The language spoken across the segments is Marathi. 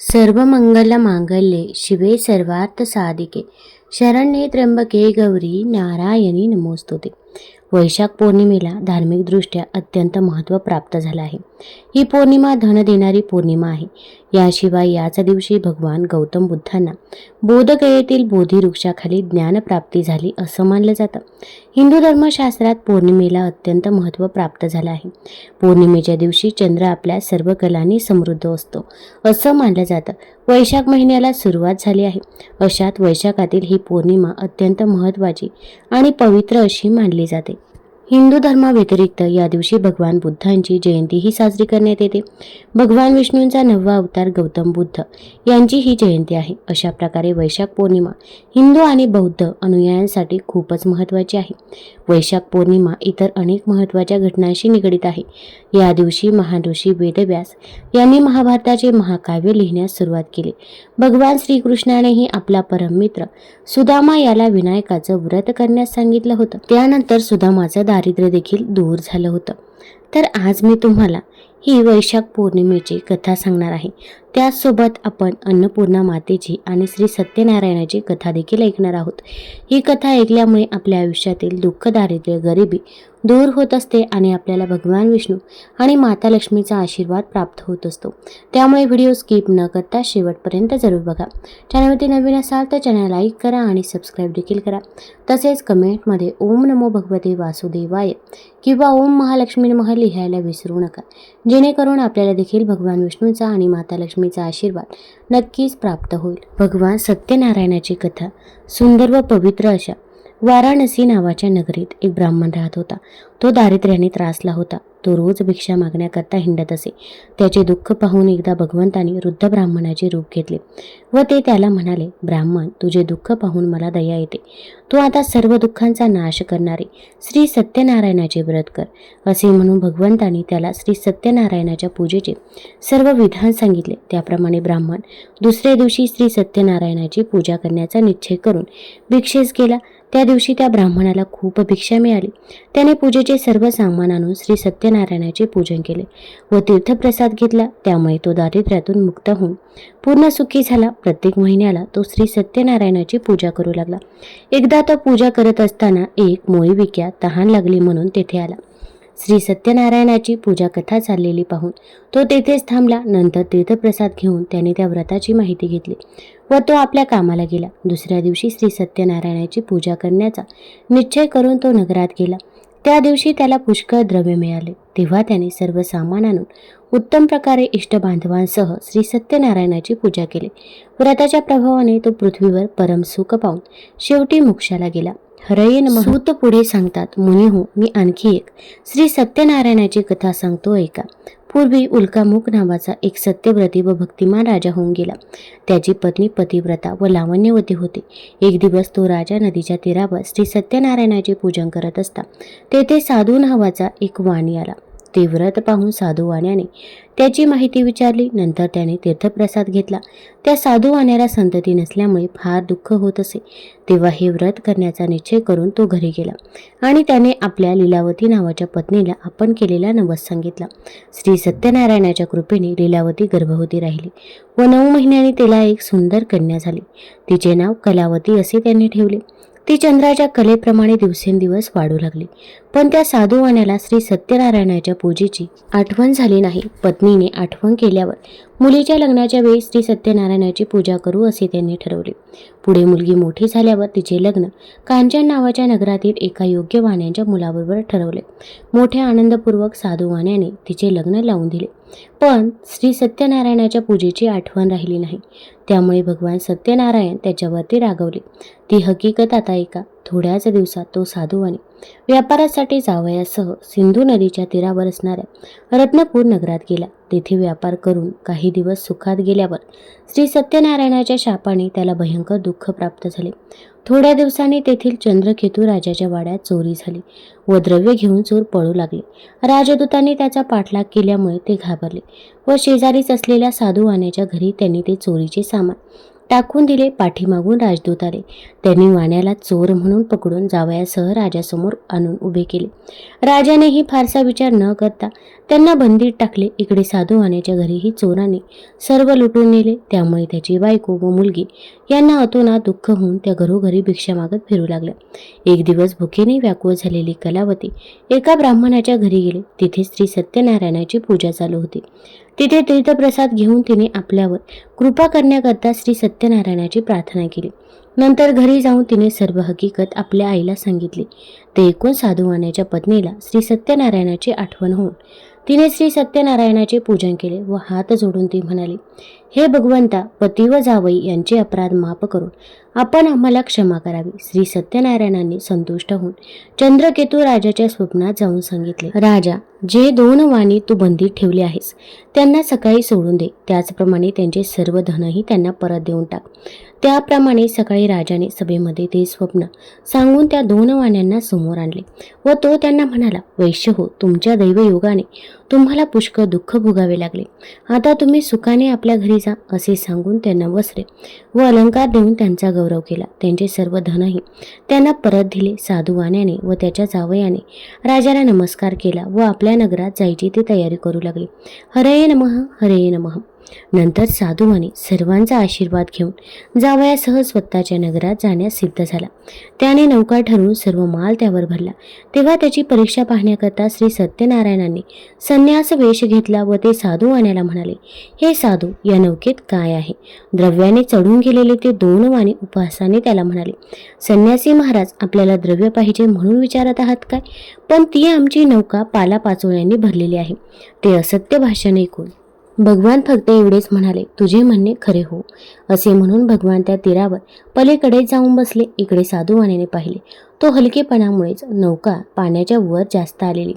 सर्वमंगलमांगल्ये शिवे सर्वार्थसाधिके शरण्ये त्र्यंबके गौरी नारायणी नमोस्तुते. वैशाख पौर्णिमेला धार्मिकदृष्ट्या अत्यंत महत्त्व प्राप्त झालं आहे. ही पौर्णिमा धन देणारी पौर्णिमा आहे. याशिवाय याच दिवशी भगवान गौतम बुद्धांना बोधगयेतील बोधी वृक्षाखाली ज्ञानप्राप्ती झाली असं मानलं जातं. हिंदू धर्मशास्त्रात पौर्णिमेला अत्यंत महत्त्व प्राप्त झालं आहे. पौर्णिमेच्या दिवशी चंद्र आपल्या सर्व कलांनी समृद्ध असतो असं मानलं जातं. वैशाख महिन्याला सुरुवात झाली आहे. अशात वैशाखातील ही पौर्णिमा अत्यंत महत्त्वाची आणि पवित्र अशी मानली जाते. हिंदू धर्माव्यतिरिक्त या दिवशी भगवान बुद्धांची जयंतीही साजरी करण्यात येते. भगवान विष्णूंचा 9वा अवतार गौतम बुद्ध यांची ही जयंती आहे. अशा प्रकारे वैशाख पौर्णिमा हिंदू आणि बौद्ध अनुयायांसाठी खूपच महत्त्वाची आहे. वैशाख पौर्णिमा इतर अनेक महत्त्वाच्या घटनांशी निगडीत आहे. या दिवशी महान ऋषी वेदव्यास यांनी महाभारताचे महाकाव्य लिहिण्यास सुरुवात केली. भगवान श्रीकृष्णानेही आपला परममित्र सुदामा याला विनायकाचं व्रत करण्यास सांगितलं होतं. त्यानंतर सुदामाचं दारिद्र्य देखील दूर झालं होतं. तर आज मी तुम्हाला ही वैशाख पौर्णिमेची कथा सांगणार आहे. त्याचसोबत आपण अन्नपूर्णा मातेची आणि श्री सत्यनारायणाची कथा देखील ऐकणार आहोत. ही कथा ऐकल्यामुळे आपल्या आयुष्यातील दुःख, दारिद्र्य, गरिबी दूर होत असते आणि आपल्याला भगवान विष्णू आणि माता लक्ष्मीचा आशीर्वाद प्राप्त होत असतो. त्यामुळे व्हिडिओ स्किप न करता शेवटपर्यंत जरूर बघा. चॅनलवरती नवीन असाल तर चॅनल लाईक करा आणि सबस्क्राईब देखील करा. तसेच कमेंटमध्ये ओम नमो भगवते वासुदेवाय किंवा ओम महालक्ष्मी नमः लिहायला विसरू नका, जेणेकरून आपल्याला देखील भगवान विष्णूचा आणि माता लक्ष्मीचा आशीर्वाद नक्कीच प्राप्त होईल. भगवान सत्यनारायणाची कथा. सुंदर व पवित्र अशा वाराणसी नावाच्या नगरीत एक ब्राह्मण राहत होता. तो दारिद्र्याने त्रासला होता. तो रोज भिक्षा मागण्याकरता हिंडत असे. त्याचे दुःख पाहून एकदा भगवंतांनी वृद्ध ब्राह्मणाचे रूप घेतले व ते त्याला म्हणाले, ब्राह्मण, तुझे दुःख पाहून मला दया येते. तू आता सर्व दुःखांचा नाश करणारे श्री सत्यनारायणाचे व्रत कर. असे म्हणून भगवंतांनी त्याला श्री सत्यनारायणाच्या पूजेचे सर्व विधान सांगितले. त्याप्रमाणे ब्राह्मण दुसऱ्या दिवशी श्री सत्यनारायणाची पूजा करण्याचा निश्चय करून भिक्षेस गेला. त्या दिवशी त्या ब्राह्मणाला खूप भिक्षा मिळाली. त्याने पूजेचे सर्व सामान आणून श्री सत्यनारायणाचे पूजन केले व तीर्थप्रसाद घेतला. त्यामुळे तो दारिद्र्यातून मुक्त होऊन पूर्ण सुखी झाला. प्रत्येक महिन्याला तो श्री सत्यनारायणाची पूजा करू लागला. एकदा तो पूजा करत असताना एक मोळीविक्या तहान लागली म्हणून तेथे आला. श्री सत्यनारायणाची पूजा कथा चाललेली पाहून तो तेथेच थांबला. नंतर तीर्थप्रसाद घेऊन त्याने त्या व्रताची माहिती घेतली व तो आपल्या कामाला गेला. दुसऱ्या दिवशी श्री सत्यनारायणाची पूजा करण्याचा निश्चय करून तो नगरात गेला. त्या दिवशी त्याला पुष्कळ द्रव्य मिळाले. तेव्हा त्याने सर्व सामान आणून उत्तम प्रकारे इष्टबांधवांसह श्री सत्यनारायणाची पूजा केली. व्रताच्या प्रभावाने तो पृथ्वीवर परम सुख पाहून शेवटी मोक्षाला गेला. हरये नमः. सूत पुढे सांगतात, मुनी हो, मी आणखी एक श्री सत्यनारायणाची कथा सांगतो ऐका. पूर्वी उल्कामुख नावाचा एक सत्यव्रती व भक्तिमान राजा होऊन गेला. त्याची पत्नी पतिव्रता व लावण्यवती होती. एक दिवस तो राजा नदीच्या तीरावर श्री सत्यनारायणाचे पूजन करत असता तेथे साधू नावाचा एक वाणी आला. ते व्रत पाहून साधू वाण्याने त्याची माहिती विचारली. नंतर त्याने तीर्थप्रसाद घेतला. त्या साधू वाण्याला संतती नसल्यामुळे फार दुःख होत असे. तेव्हा हे व्रत करण्याचा निश्चय करून तो घरी गेला आणि त्याने आपल्या लीलावती नावाच्या पत्नीला आपण केलेला नवस सांगितला. श्री सत्यनारायणाच्या कृपेने लीलावती गर्भवती राहिली व 9 महिन्यांनी तिला एक सुंदर कन्या झाली. तिचे नाव कलावती असे त्यांनी ठेवले. ती चंद्राच्या कलेप्रमाणे दिवसेंदिवस वाढू लागली. पण त्या साधूवाण्याला श्री सत्यनारायणाच्या पूजेची आठवण झाली नाही. पत्नीने आठवण केल्यावर मुलीच्या लग्नाच्या वेळी श्री सत्यनारायणाची पूजा करू असे त्यांनी ठरवले. पुढे मुलगी मोठी झाल्यावर तिचे लग्न कांचन नावाच्या नगरातील एका योग्य वाण्याच्या मुलाबरोबर ठरवले. मोठ्या आनंदपूर्वक साधूवाण्याने तिचे लग्न लावून दिले. पण श्री सत्यनारायणाच्या पूजेची आठवण राहिली नाही. त्यामुळे भगवान सत्यनारायण त्याच्यावरती रागवले. ती हकीकत आता ऐका. थोड्याच दिवसात तो साधूवाणी व्यापारासाठी जावयासह सिंधू नदीच्या तीरावर असणाऱ्या रत्नपूर नगरात गेला. तेथे व्यापार करून काही दिवस सुखात गेल्यावर श्री सत्यनारायणाच्या शापाने त्याला भयंकर दुःख प्राप्त झाले. थोड्या दिवसांनी तेथील चंद्रकेतू राजाच्या वाड्यात चोरी झाली व द्रव्य घेऊन चोर पळू लागले. राजदूतांनी त्याचा पाठलाग केल्यामुळे ते घाबरले व शेजारीच असलेल्या साधूवाण्याच्या घरी त्यांनी ते चोरीचे सामान टाकून दिले. पाठीमागून राजदूत आले. त्यांनी वाण्याला चोर म्हणून पकडून जावयासह राजासमोर आणून उभे केले. राजानेही फारसा विचार न करता त्यांना बंदीत टाकले. इकडे साधू वाण्याच्या घरीही चोरांनी सर्व लुटून नेले. त्यामुळे त्याची बायको व मुलगी यांना अतोनात दुःख होऊन त्या घरोघरी भिक्षा मागत फिरू लागल्या. एक दिवस भुकेने व्याकुळ झालेली कलावती एका ब्राह्मणाच्या घरी गेले. तिथे श्री सत्यनारायणाची पूजा चालू होती. तिथे तीर्थप्रसाद घेऊन तिने आपल्यावर कृपा करण्याकरता श्री सत्यनारायणाची प्रार्थना केली. नंतर घरी जाऊन तिने सर्व हकीकत आपल्या आईला सांगितली. ते ऐकून साधू वाण्याच्या पत्नीला श्री सत्यनारायणाची आठवण होऊन तिने श्री सत्यनारायणाचे पूजन केले व हात जोडून ती म्हणाली, हे भगवंता, पती व जावई यांचे अपराध माफ करून आपण आम्हाला क्षमा करावी. श्री सत्यनारायणांनी संतुष्ट होऊन चंद्रकेतू राजाच्या स्वप्नात जाऊन सांगितले, राजा, जे 2 वाणी तू बंदीत ठेवले आहेस त्यांना सकाळी सोडून दे. त्याचप्रमाणे त्यांचे सर्व धनही त्यांना परत देऊन टाक. त्याप्रमाणे सकाळी राजाने सभेमध्ये ते स्वप्न सांगून त्या 2 वाण्यांना समोर आणले व तो त्यांना म्हणाला, वैश्य हो, तुमच्या दैवयोगाने तुम्हाला पुष्कळ दुःख भोगावे लागले. आता तुम्ही सुखाने आपल्या घरी जा. असे सांगून त्यांना वस्त्रे व अलंकार देऊन त्यांचा गौरव केला. त्यांचे सर्व धनही त्यांना परत दिले. साधू वाण्याने व त्याच्या जावयाने राजाला नमस्कार केला व आपल्या नगरात जायची ती तयारी करू लागली. हरये नमः, हरये नमः. नंतर साधूवाणी सर्वांचा आशीर्वाद घेऊन जावयासह स्वतःच्या नगरात जाण्यास सिद्ध झाला. त्याने नौका ठरवून सर्व माल त्यावर भरला. तेव्हा त्याची परीक्षा पाहण्याकरता श्री सत्यनारायणांनी संन्यास वेश घेतला व ते साधूवाण्याला म्हणाले, हे साधू, या नौकेत काय आहे? द्रव्याने चढून गेलेले ते 2 वाणी उपहासाने त्याला म्हणाले, संन्यासी महाराज, आपल्याला द्रव्य पाहिजे म्हणून विचारत आहात काय? पण ती आमची नौका पालापाचोळ्यांनी भरलेली आहे. ते असत्य भाषण ऐकून भगवान फक्त एवढेच म्हणाले, तुझे म्हणणे खरे हो. असे म्हणून भगवान त्या तीरावर पलीकडे जाऊन बसले. इकडे साधूवाण्याने पाहिले तो हलकेपणामुळेच नौका पाण्याच्या वर जास्त आलेली.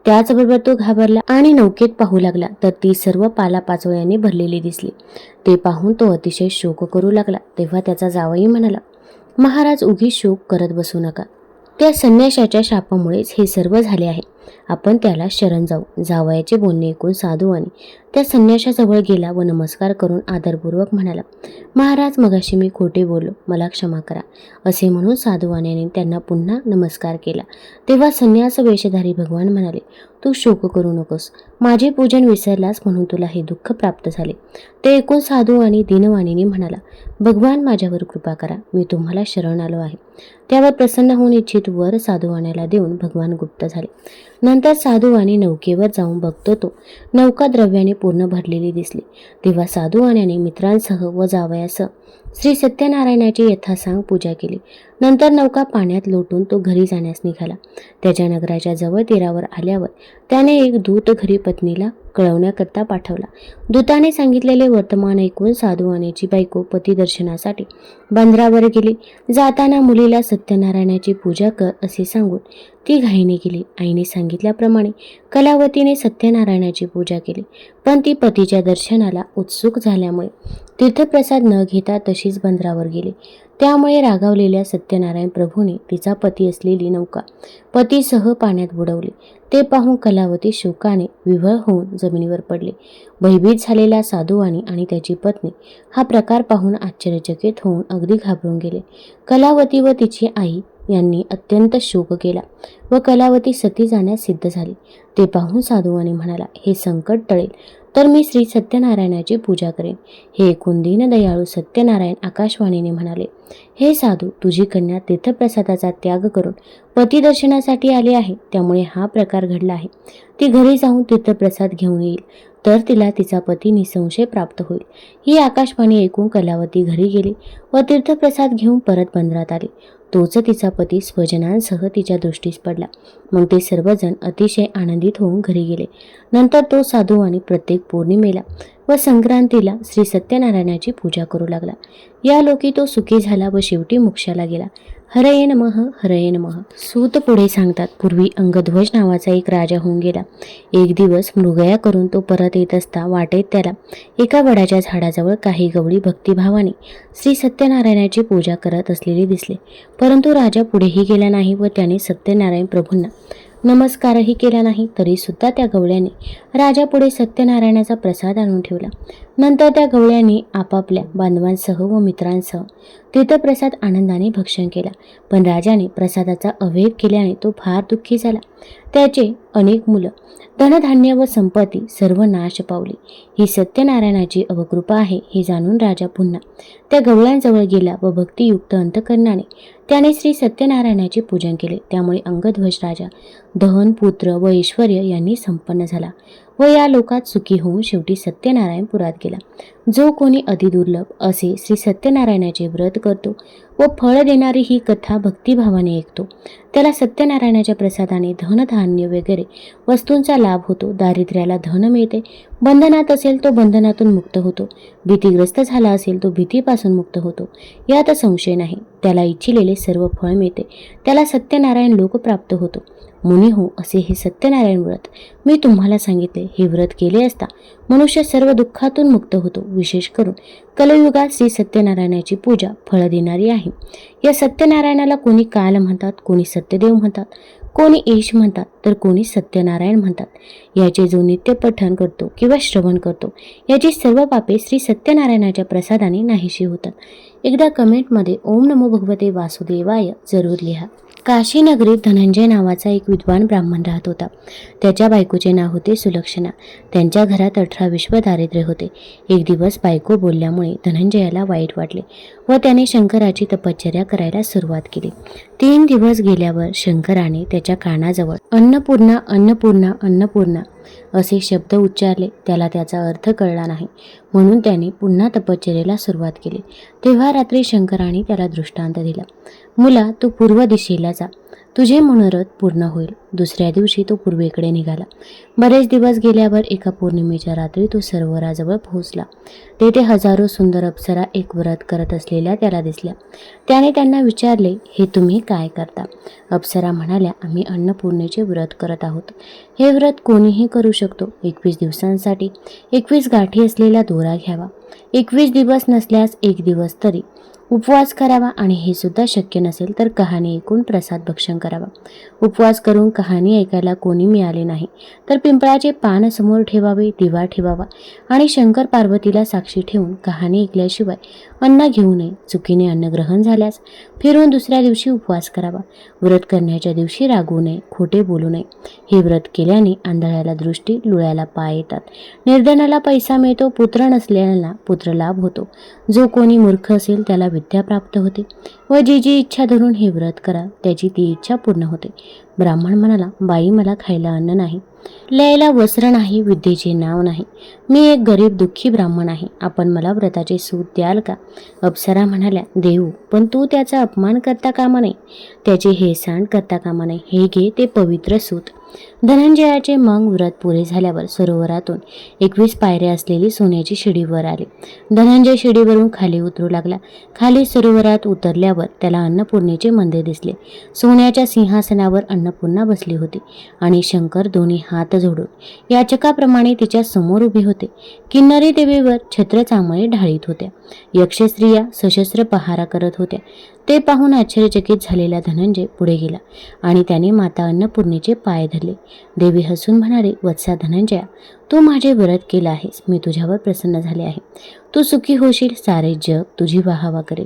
त्याचबरोबर तो घाबरला आणि नौकेत पाहू लागला तर ती सर्व पालापाचोळ्यांनी भरलेली दिसली. ते पाहून तो अतिशय शोक करू लागला. तेव्हा त्याचा जावई म्हणाला, महाराज, उगीच शोक करत बसू नका. त्या संन्याशाच्या शापामुळेच हे सर्व झाले आहे. आपण त्याला शरण जाऊ. जावयाचे बोलणे ऐकून साधूवाणी त्या संन्याशाजवळ गेला व नमस्कार करून आदरपूर्वक म्हणाला, महाराज, मगाशी मी खोटे बोललो, मला क्षमा करा. असे म्हणून साधूवाण्याने त्यांना पुन्हा नमस्कार केला. तेव्हा संन्यास वेशधारी भगवान म्हणाले, तू शोक करू नकोस. माझे पूजन विसरलास म्हणून तुला हे दुःख प्राप्त झाले. ते ऐकून साधूवाणी दीनवाणीने म्हणाला, भगवान, माझ्यावर कृपा करा. मी तुम्हाला शरण आलो आहे. त्यावर प्रसन्न होऊन इच्छित वर साधूवाण्याला देऊन भगवान गुप्त झाले. नंतर साधूवाणी नौकेवर जाऊन बघतो तो नौका द्रव्याने पूर्ण भरलेली दिसली. तेव्हा साधूवाण्याने मित्रांसह व जावयासह श्री सत्यनारायणाची यथासांग पूजा केली. नंतर नौका पाण्यात लोटून तो घरी जाण्यास निघाला. त्याच्या नगराच्या जवळ तीरावर आल्यावर त्याने एक दूत घरी पत्नीला कळवण्याकरता पाठवला. दूताने सांगितलेले वर्तमान ऐकून साधूवाण्याची बायको पती दर्शनासाठी बंदरावर गेली. जाताना मुलीला सत्यनारायणाची पूजा कर असे सांगून ती घाईने गेली. आईने सांगितल्याप्रमाणे कलावतीने सत्यनारायणाची पूजा केली. पण ती पतीच्या दर्शनाला उत्सुक झाल्यामुळे तीर्थप्रसाद न घेता तशीच बंदरावर गेली. त्यामुळे रागावलेल्या सत्यनारायण प्रभूने तिचा पती असलेली नौका पतीसह पाण्यात बुडवली. ते पाहून कलावती शोकाने विव्हळ होऊन जमिनीवर पडले. भयभीत झालेला साधूवाणी आणि त्याची पत्नी हा प्रकार पाहून आश्चर्यचकित होऊन अगदी घाबरून गेले. कलावती व तिची आई यांनी अत्यंत शोक केला व कलावती सती जाण्यास सिद्ध झाली. ते पाहून साधूवाणी म्हणाला, हे संकट टळेल तर मी श्री सत्यनारायणाची पूजा करेन. हे ऐकून दीनदयाळू सत्यनारायण आकाशवाणीने म्हणाले, हे साधू, तुझी कन्या तीर्थप्रसादाचा त्याग करून पती दर्शनासाठी आली आहे. त्यामुळे हा प्रकार घडला आहे. ती घरी जाऊन तीर्थप्रसाद घेऊन येईल तर तिला तिचा पती निसंशय प्राप्त होईल. ही आकाशवाणी ऐकून कलावती घरी गेली व तीर्थप्रसाद घेऊन परत बंदरात आली. तोच तिचा पती स्वजनांसह तिच्या दृष्टीस पडला. मग ते सर्वजण अतिशय आनंदित होऊन घरी गेले. नंतर तो साधूवाणी प्रत्येक पौर्णिमेला व संक्रांतीला श्री सत्यनारायणाची पूजा करू लागला. या लोकी तो सुखी झाला व शेवटी मोक्षाला गेला. हरये नमः, हरये नमः. सूत पुढे सांगतात, पूर्वी अंगध्वज नावाचा एक राजा होऊन गेला. एक दिवस मृगया करून तो परत येत असता वाटेत त्याला एका वडाच्या झाडाजवळ काही गवळी भक्तिभावाने श्री सत्यनारायणाची पूजा करत असलेली दिसले. परंतु राजा पुढेही गेला नाही व त्याने सत्यनारायण प्रभूंना नमस्कारही केला नाही तरी सुद्धा त्या गवळ्याने राजापुढे सत्यनारायणाचा प्रसाद आणून ठेवला. नंतर त्या गवळ्याने आपापल्या बांधवांसह व मित्रांसह तीर्थप्रसाद आनंदाने भक्षण केला. पण राजाने प्रसादाचा अवहेप केल्याने तो फार दुःखी झाला. त्याचे अनेक मुलं, धनधान्य व संपत्ती सर्व नाश पावली. ही सत्यनारायणाची अवकृपा आहे हे जाणून राजा पुन्हा त्या गवळ्यांजवळ गेला व भक्तियुक्त अंतकरणाने त्याने श्री सत्यनारायणाचे पूजन केले. त्यामुळे अंगध्वज राजा धन, पुत्र व ऐश्वर यांनी संपन्न झाला व या लोकात सुखी होऊन शेवटी सत्यनारायण पुरात गेला. जो कोणी अतिदुर्लभ असे श्री सत्यनारायणाचे व्रत करतो व फळ देणारी ही कथा भक्तिभावाने ऐकतो, त्याला सत्यनारायणाच्या प्रसादाने धनधान्य वगैरे वस्तूंचा लाभ होतो. दारिद्र्याला धन मिळते, बंधनात असेल तो बंधनातून मुक्त होतो, भीतीग्रस्त झाला असेल तो भीतीपासून मुक्त होतो, यात संशय नाही. त्याला इच्छिलेले सर्व फळ मिळते, त्याला सत्यनारायण लोक प्राप्त होतो. मुनी हो, असे हे सत्यनारायण व्रत मी तुम्हाला सांगितले. हे व्रत केले असता मनुष्य सर्व दुःखातून मुक्त होतो. विशेष करून कलियुगात श्री सत्यनारायणाची पूजा फळ देणारी आहे. या सत्यनारायणाला कोणी काल म्हणतात, कोणी सत्यदेव म्हणतात, कोणी ईश म्हणतात, तर कोणी सत्यनारायण म्हणतात. याचे जो नित्य पठण करतो किंवा श्रवण करतो याची सर्व पापे श्री सत्यनारायणाच्या प्रसादाने नाहीशी होतात. एकदा कमेंटमध्ये ओम नमो भगवते वासुदेवाय जरूर लिहा. काशी नगरीत धनंजय नावाचा एक विद्वान ब्राह्मण राहत होता. त्याच्या बायकोचे नाव होते सुलक्षणा. त्यांच्या घरात 18 विश्व दारिद्र्य होते. एक दिवस बायको बोलल्यामुळे धनंजयाला वाईट वाटले व त्याने शंकराची तपश्चर्या करायला सुरुवात केली. 3 दिवस गेल्यावर शंकराने त्याच्या कानाजवळ अन्नपूर्णा अन्नपूर्णा अन्नपूर्णा असे शब्द उच्चारले. त्याला त्याचा अर्थ कळला नाही, म्हणून त्याने पुन्हा तपश्चर्येला सुरुवात केली. तेव्हा रात्री शंकराने त्याला दृष्टांत दिला. मुला, तू पूर्व दिशेला जा, तुझे मनोरथ पूर्ण होईल. दुसऱ्या दिवशी तो पूर्वेकडे निघाला. बरेच दिवस गेल्यावर एका पौर्णिमेच्या रात्री तो सरोवराजवळ पोहोचला. तेथे हजारो सुंदर अप्सरा एक व्रत करत असलेल्या त्याला दिसल्या. त्याने त्यांना विचारले, हे तुम्ही काय करता? अप्सरा म्हणाल्या, आम्ही अन्नपूर्णेचे व्रत करत आहोत. हे व्रत कोणीही करू शकतो. 21 दिवसांसाठी 21 गाठी असलेला दोरा घ्यावा. 21 दिवस नसल्यास 1 दिवस तरी उपवास करावा आणि हे सुद्धा शक्य नसेल तर कहाणी ऐकून प्रसाद भक्षण करावा. उपवास करून कहाणी ऐकायला कोणी मिळाले नाही तर पिंपळाचे पान समोर ठेवावे, दिवा ठेवावा आणि शंकर पार्वतीला साक्षी ठेवून कहाणी ऐकल्याशिवाय अन्न घेऊ नये. चुकीने अन्न ग्रहण झाल्यास फिरून दुसऱ्या दिवशी उपवास करावा. व्रत करण्याच्या दिवशी रागवू नये, खोटे बोलू नये. हे व्रत केल्याने आंधळ्याला दृष्टी, लुळ्याला पाय येतात, निर्धनाला पैसा मिळतो, पुत्र नसलेल्याला पुत्रलाभ होतो. जो कोणी मूर्ख असेल त्याला विद्या प्राप्त होते व जी जी इच्छा धरून हे व्रत करा त्याची ती इच्छा पूर्ण होते. ब्राह्मण म्हणाला, बाई, मला खायला अन्न नाही, लिहायला वस्त्र नाही, विद्येचे नाव नाही. मी एक गरीब दुःखी ब्राह्मण आहे. आपण मला व्रताचे सूत द्याल का? अप्सरा म्हणाल्या, देऊ, पण तू त्याचा अपमान करता कामा नये, त्याचे हेळसांड करता कामा नये. हे घे ते पवित्र सूत. धनंजयाचे मग व्रत पुरे झाल्यावर सरोवरातून 21 पायऱ्या असलेली सोन्याची शिडी वर आली. धनंजय शिडीवरून खाली उतरू लागला. खाली सरोवरात उतरल्यावर त्याला अन्नपूर्णेचे मंदिर दिसले. सोन्याच्या सिंहासनावर अन्नपूर्णा बसली होती आणि शंकर दोन्ही हात जोडून याचकाप्रमाणे तिच्या समोर उभे होते. किन्नरी देवीवर छत्रचामळे ढाळीत होत्या. यक्षस्त्रिया सशस्त्र पहारा करत होत्या. ते पाहून आश्चर्यचकित झालेला धनंजय पुढे गेला आणि त्याने माता अन्नपूर्णेचे पाय धरले. देवी हसून म्हणाले, वत्सा धनंजया, तू माझे व्रत केले आहेस. मी तुझ्यावर प्रसन्न झाले आहे. तू सुखी होशील. सारे जग तुझी वाहवा करेल.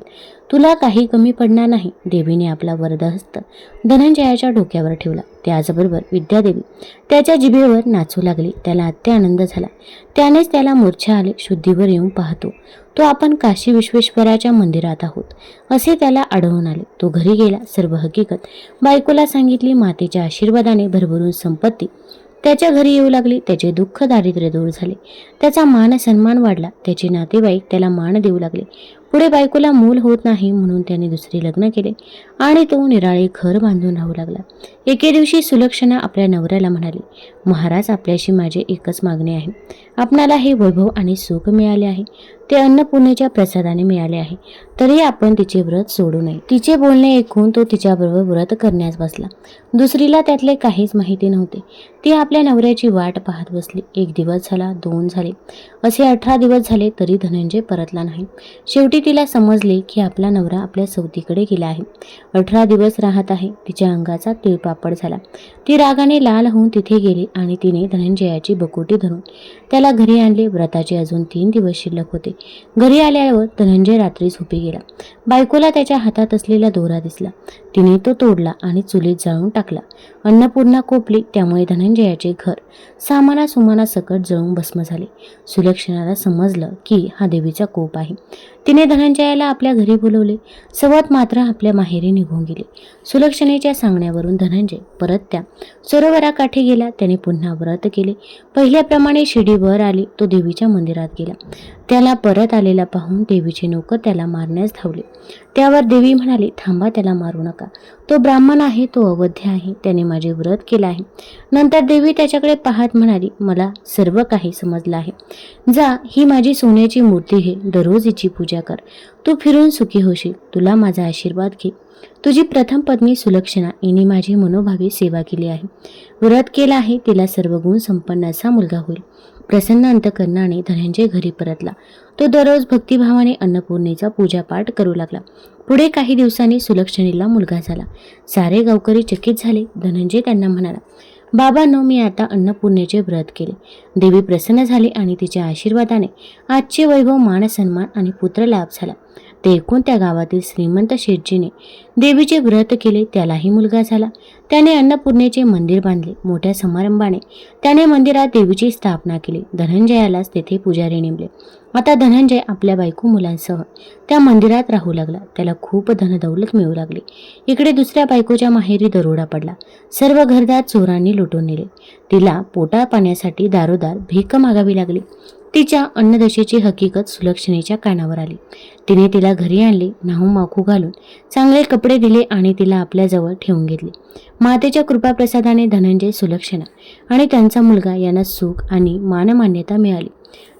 तुला काही कमी पडणार नाही. देवीने आपला वरदहस्त धनंजयाच्या डोक्यावर ठेवला. त्याचबरोबर विद्यादेवी त्याच्या जिभेवर नाचू लागली. त्याला अत्यानंद झाला. त्यानेच त्याला मूर्छा आली. शुद्धीवर येऊन पाहतो तो आपण काशी विश्वेश्वराच्या मंदिरात आहोत असे त्याला आढळून आले. तो घरी गेला. सर्व हकीकत बायकोला सांगितली. मातेच्या आशीर्वादाने भरभरून संपत्ती त्याच्या घरी येऊ लागली. त्याचे दुःख दारिद्र्य दूर झाले. त्याचा मान सन्मान वाढला. त्याचे नातेवाईक त्याला मान देऊ लागले. पुढे बायकोला मूल होत नाही म्हणून त्याने दुसरे लग्न केले आणि तो निराळे घर बांधून राहू लागला. एके दिवशी सुलक्षणा आपल्या नवऱ्याला म्हणाली, महाराज, आपल्याशी माझे एकच मागणे आहे. आपणाला हे वैभव आणि सुख मिळाले आहे, ते अन्नपूर्णेच्या प्रसादाने मिळाले आहे, तरी आपण तिचे व्रत सोडू नये. तिचे बोलणे ऐकून तो तिच्याबरोबर व्रत करण्यास बसला. दुसरीला त्यातले काहीच माहिती नव्हते. ती आपल्या नवऱ्याची वाट पाहत बसली. 1 दिवस झाला, 2 झाले, असे 18 दिवस झाले तरी धनंजय परतला नाही. शेवटी तिला समजले की आपला नवरा आपल्या सवतीकडे गेला आहे. 18 दिवस राहत आहे. तिच्या अंगाचा तिळपापड झाला. ती रागाने लाल होऊन तिथे गेली आणि तिने धनंजयाची बकोटी धरून त्याला घरी आणले. व्रताचे अजून 3 दिवस शिल्लक होते. घरी आल्यावर धनंजय रात्री झोपी गेला. बायकोला त्याच्या हातात असलेला दोरा दिसला. तिने तो तोडला आणि चुलीत जाळून टाकला. अन्नपूर्णा कोपली, त्यामुळे धनंजयाचे घर सामाना सुमाना सकट जळून भस्म झाले. सुलक्षणाला समजलं की हा देवीचा कोप आहे. तिने धनंजयाला आपल्या घरी बोलवले. सवत मात्र आपल्या माहेरी निघून गेली. सुलक्षणेच्या सांगण्यावरून धनंजय परत त्या सरोवराकाठी गेला. त्याने पुन्हा व्रत केले. पहिल्याप्रमाणे शिडीवर आली. तो देवीच्या मंदिरात गेला. त्याला परत आलेला पाहून देवीचे नौकर त्याला मारण्यास धावले. त्यावर देवी म्हणाली, थांबा, त्याला मारू नका. तो ब्राह्मण आहे, तो अवध्य आहे, त्याने माझे व्रत केले आहे. नंतर देवी त्याच्याकडे पाहत म्हणाली, मला सर्व काही समजलं आहे. जा, ही माझी सोन्याची मूर्ती घे, दररोज हिची पूजा कर. तू फिरून सुखी होशील. तुला माझा आशीर्वाद घे. तुझी प्रथम पत्नी सुलक्षणा हिने माझी मनोभावी सेवा केली आहे. व्रत केला आहे. तिला सर्व गुण संपन्न असा मुलगा होईल. प्रसन्न अंतकरणाने धनंजय घरी परतला. तो दररोज भक्तिभावाने अन्नपूर्णेचा पूजापाठ करू लागला. पुढे काही दिवसांनी सुलक्षणेला मुलगा झाला. सारे गावकरी चकित झाले. धनंजय त्यांना म्हणाला, बाबांनो, मी आता अन्नपूर्णेचे व्रत केले. देवी प्रसन्न झाली आणि तिच्या आशीर्वादाने आजचे वैभव, मान सन्मान आणि पुत्रलाभ झाला. ते ऐकून त्या गावातील श्रीमंत शेठजीने देवीचे व्रत केले. त्यालाही मुलगा झाला. त्याने अन्नपूर्णेचे मंदिर बांधले. मोठ्या समारंभाने त्याने मंदिरात देवीची स्थापना केली. धनंजयालाच तेथे पुजारी नेमले. आता धनंजय आपल्या बायको मुलांसह त्या मंदिरात राहू लागला. त्याला खूप धनदौलत मिळू लागली. इकडे दुसऱ्या बायकोच्या माहेरी दरोडा पडला. सर्व घरदार चोरांनी लुटून नेले. तिला पोटा पाण्यासाठी दारोदार भीक मागावी लागली. तिच्या अन्नदशेची हकीकत सुलक्षणेच्या कानावर आली. तिने तिला घरी आणले. न्हाऊ माखू घालून चांगले कपडे दिले आणि तिला आपल्याजवळ ठेवून घेतले. मातेच्या कृपाप्रसादाने धनंजय, सुलक्षणा आणि त्यांचा मुलगा यांना सुख आणि मानमान्यता मिळाली.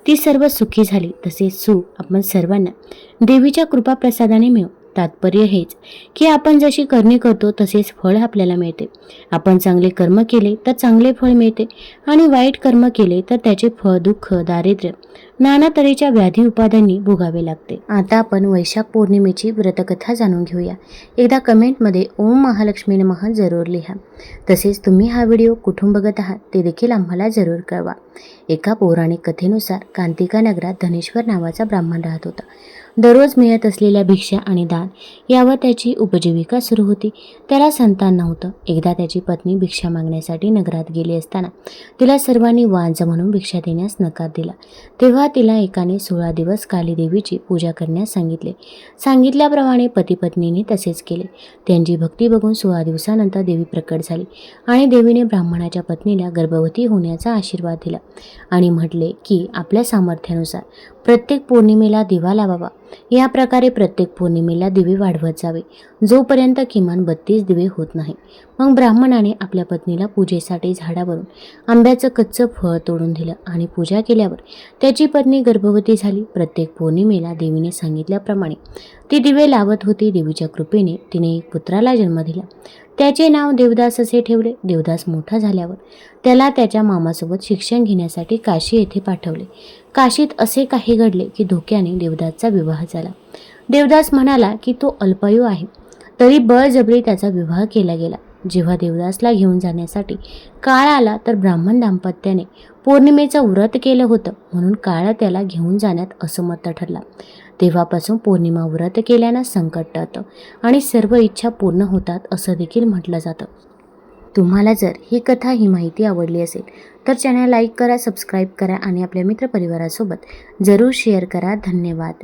ती सर्व सुखी झाली. तसे सुख आपण सर्वांना देवीच्या कृपाप्रसादाने मिळू. तात्पर्य हेच की आपण जशी करणी करतो तसेच फळ आपल्याला मिळते. आपण चांगले कर्म केले तर चांगले फळ मिळते आणि वाईट कर्म केले तर त्याचे फळ दुःख, दारिद्र्य, नाना तऱ्हेच्या व्याधी उपादांनी भोगावे लागते. आता आपण वैशाख पौर्णिमेची व्रतकथा जाणून घेऊया. एकदा कमेंटमध्ये ओम महालक्ष्मी नमः जरूर लिहा. तसेच तुम्ही हा व्हिडिओ कुठून बघत आहात ते देखील आम्हाला जरूर कळवा. एका पौराणिक कथेनुसार कांतिका नगरात धनेश्वर नावाचा ब्राह्मण राहत होता. दररोज मिळत असलेल्या भिक्षा आणि दान यावर त्याची उपजीविका सुरू होती. त्याला संतान नव्हतं. एकदा त्याची पत्नी भिक्षा मागण्यासाठी नगरात गेली असताना तिला सर्वांनी वांज म्हणून भिक्षा देण्यास नकार दिला. तेव्हा तिला एकाने 16 दिवस काली देवीची पूजा करण्यास सांगितले. सांगितल्याप्रमाणे पती-पत्नीने तसेच केले. त्यांची भक्ती बघून 16 दिवसानंतर देवी प्रकट झाली आणि देवीने ब्राह्मणाच्या पत्नीला गर्भवती होण्याचा आशीर्वाद दिला आणि म्हटले की आपल्या सामर्थ्यानुसार प्रत्येक पौर्णिमेला दिवा लावावा. या प्रकारे प्रत्येक पौर्णिमेला दिवे वाढवत जावे, जोपर्यंत किमान 32 दिवे होत नाही. मग ब्राह्मणाने आपल्या पत्नीला पूजेसाठी झाडावरून आंब्याचं कच्चं फळ तोडून दिलं आणि पूजा केल्यावर त्याची पत्नी गर्भवती झाली. प्रत्येक पौर्णिमेला देवीने सांगितल्याप्रमाणे ती दिवे लावत होती. देवीच्या कृपेने तिने एक पुत्राला जन्म दिला. त्याचे नाव देवदास असे ठेवले. देवदास मोठा झाल्यावर त्याला त्याच्या मामासोबत शिक्षण घेण्यासाठी काशी येथे पाठवले. काशीत असे काही घडले की धोक्याने देवदासचा विवाह झाला. देवदास म्हणाला की तो अल्पायू आहे, तरी बळजबरी त्याचा विवाह केला गेला. जेव्हा देवदासला घेऊन जाण्यासाठी काळ आला तर ब्राह्मण दाम्पत्याने पौर्णिमेचं व्रत केलं होतं, म्हणून काळ त्याला घेऊन जाण्यात असमर्थ ठरला. तेव्हापासून पौर्णिमा व्रत केल्यानं संकट टळतं आणि सर्व इच्छा पूर्ण होतात असं देखील म्हटलं जातं. तुम्हाला जर ही कथा, ही माहिती आवडली असेल तर चॅनल लाईक करा, सबस्क्राईब करा आणि आपल्या मित्रपरिवारासोबत जरूर शेअर करा. धन्यवाद.